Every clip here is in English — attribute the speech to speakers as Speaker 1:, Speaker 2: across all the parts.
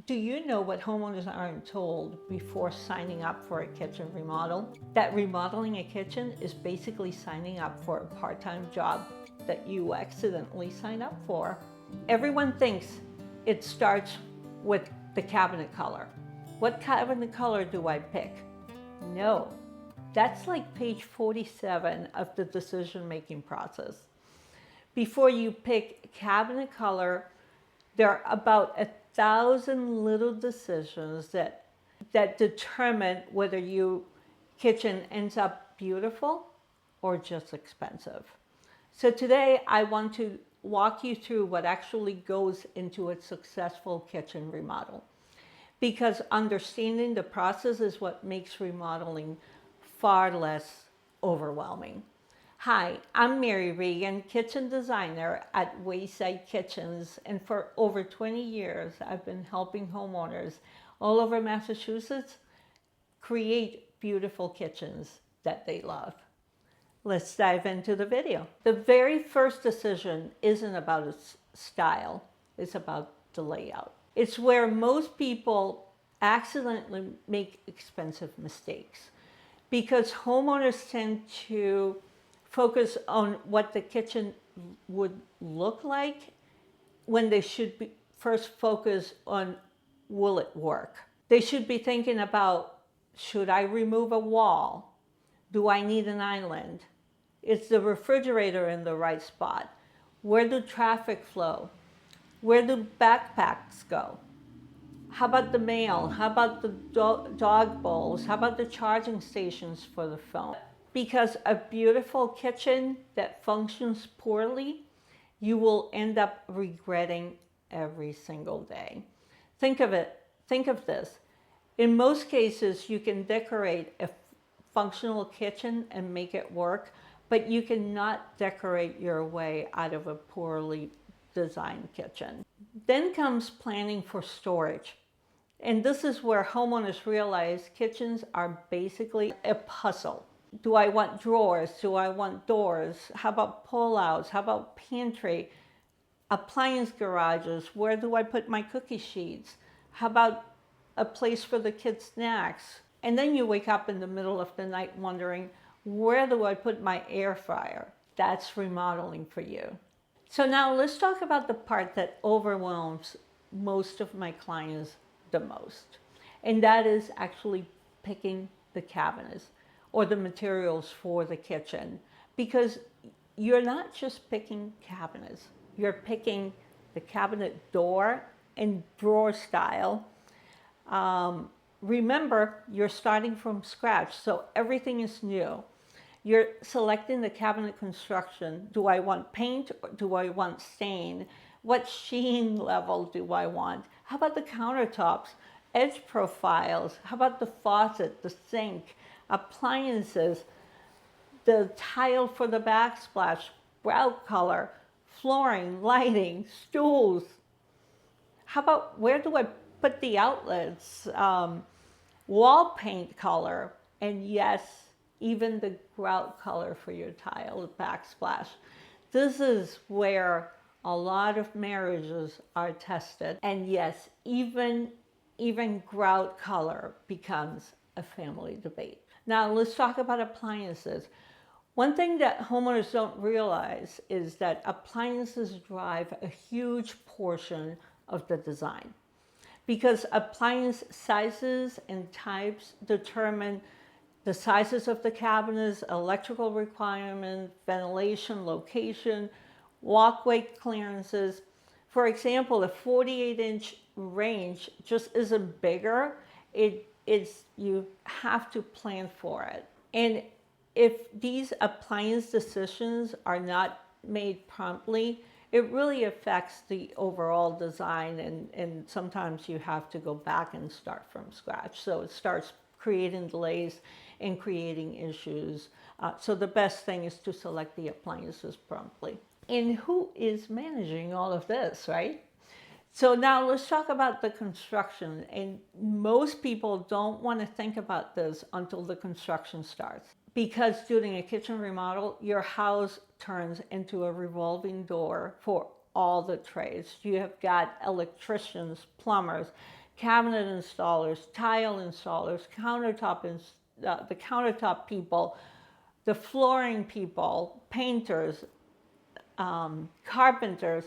Speaker 1: Do you know what homeowners aren't told before signing up for a kitchen remodel? That remodeling a kitchen is basically signing up for a part-time job that you accidentally sign up for. Everyone thinks it starts with the cabinet color. What cabinet color do I pick? No, that's like page 47 of the decision-making process. Before you pick cabinet color, there are about 1,000 little decisions that determine whether your kitchen ends up beautiful or just expensive. So today I want to walk you through what actually goes into a successful kitchen remodel, because understanding the process is what makes remodeling far less overwhelming. Hi, I'm Mary Regan, kitchen designer at Wayside Kitchens, and for over 20 years I've been helping homeowners all over Massachusetts create beautiful kitchens that they love. Let's dive into the video. The very first decision isn't about its style, it's about the layout. It's where most people accidentally make expensive mistakes, because homeowners tend to focus on what the kitchen would look like when they should be first focus on, will it work? They should be thinking about, should I remove a wall? Do I need an island? Is the refrigerator in the right spot? Where do traffic flow? Where do backpacks go? How about the mail? How about the dog bowls? How about the charging stations for the phone? Because a beautiful kitchen that functions poorly, you will end up regretting every single day. Think of this. In most cases, you can decorate a functional kitchen and make it work, but you cannot decorate your way out of a poorly designed kitchen. Then comes planning for storage. And this is where homeowners realize kitchens are basically a puzzle. Do I want drawers? Do I want doors? How about pull-outs? How about pantry? Appliance garages? Where do I put my cookie sheets? How about a place for the kids' snacks? And then you wake up in the middle of the night wondering, where do I put my air fryer? That's remodeling for you. So now let's talk about the part that overwhelms most of my clients the most. And that is actually picking the cabinets or the materials for the kitchen. Because you're not just picking cabinets, you're picking the cabinet door and drawer style. Remember, you're starting from scratch, so everything is new. You're selecting the cabinet construction. Do I want paint or do I want stain? What sheen level do I want? How about the countertops, edge profiles? How about the faucet, the sink, appliances, the tile for the backsplash, grout color, flooring, lighting, stools? How about where do I put the outlets, wall paint color, and yes, even the grout color for your tile backsplash. This is where a lot of marriages are tested. And yes, even grout color becomes a family debate. Now let's talk about appliances. One thing that homeowners don't realize is that appliances drive a huge portion of the design, because appliance sizes and types determine the sizes of the cabinets, electrical requirements, ventilation, location, walkway clearances. For example, a 48-inch range just isn't bigger. You have to plan for it. And if these appliance decisions are not made promptly, it really affects the overall design, and sometimes you have to go back and start from scratch. So it starts creating delays and creating issues. So the best thing is to select the appliances promptly. And who is managing all of this, right? So now let's talk about the construction. And most people don't want to think about this until the construction starts. Because doing a kitchen remodel, your house turns into a revolving door for all the trades. You have got electricians, plumbers, cabinet installers, tile installers, the countertop people, the flooring people, painters, carpenters,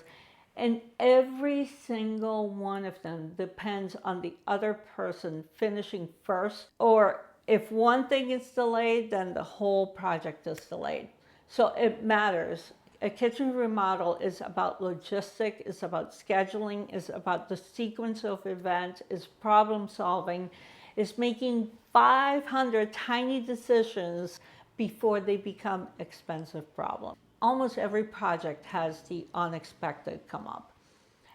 Speaker 1: and every single one of them depends on the other person finishing first, or if one thing is delayed, then the whole project is delayed. So it matters. A kitchen remodel is about logistics, it's about scheduling, it's about the sequence of events, it's problem solving, it's making 500 tiny decisions before they become expensive problems. Almost every project has the unexpected come up,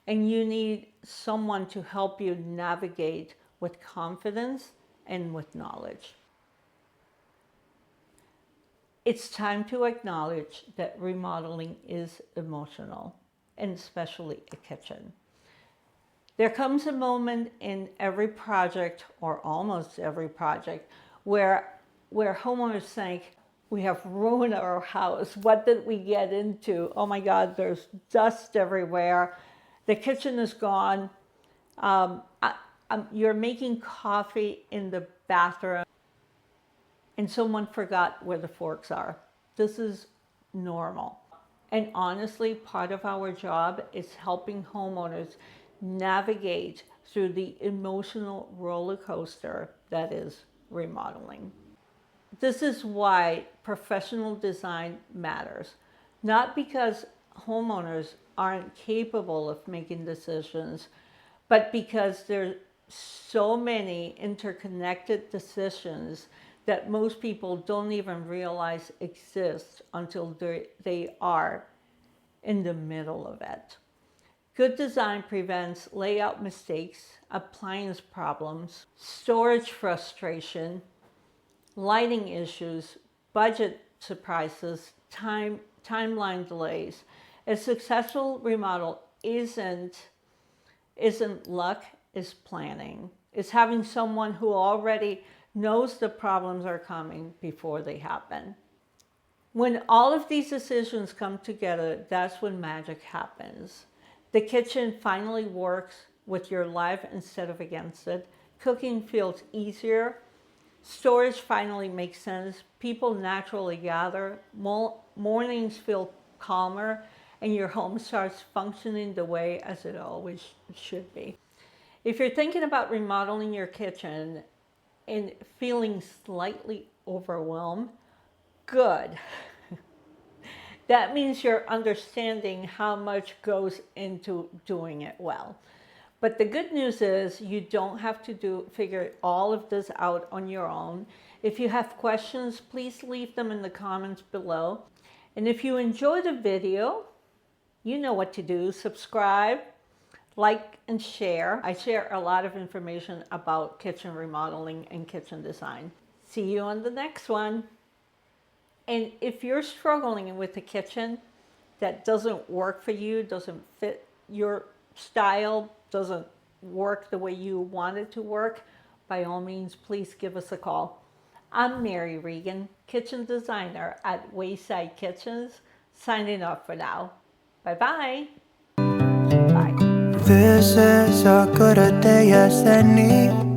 Speaker 1: and you need someone to help you navigate with confidence and with knowledge. It's time to acknowledge that remodeling is emotional, and especially a kitchen. There comes a moment in every project, or almost every project, where homeowners think, we have ruined our house. What did we get into? Oh my God, there's dust everywhere. The kitchen is gone. You're making coffee in the bathroom and someone forgot where the forks are. This is normal. And honestly, part of our job is helping homeowners navigate through the emotional roller coaster that is remodeling. This is why professional design matters. Not because homeowners aren't capable of making decisions, but because there's so many interconnected decisions that most people don't even realize exist until they are in the middle of it. Good design prevents layout mistakes, appliance problems, storage frustration, lighting issues, budget surprises, timeline delays. A successful remodel isn't luck, it's planning. It's having someone who already knows the problems are coming before they happen. When all of these decisions come together, that's when magic happens. The kitchen finally works with your life instead of against it. Cooking feels easier. Storage finally makes sense. People naturally gather. Mornings feel calmer, and your home starts functioning the way as it always should be. If you're thinking about remodeling your kitchen and feeling slightly overwhelmed, good. That means you're understanding how much goes into doing it well. But the good news is you don't have to figure all of this out on your own. If you have questions, please leave them in the comments below. And if you enjoy the video, you know what to do. Subscribe, like, and share. I share a lot of information about kitchen remodeling and kitchen design. See you on the next one. And if you're struggling with a kitchen that doesn't work for you, doesn't fit your style, doesn't work the way you want it to work, by all means, please give us a call. I'm Mary Regan, kitchen designer at Wayside Kitchens, signing off for now. Bye-bye. Bye.
Speaker 2: This is as good a day as any.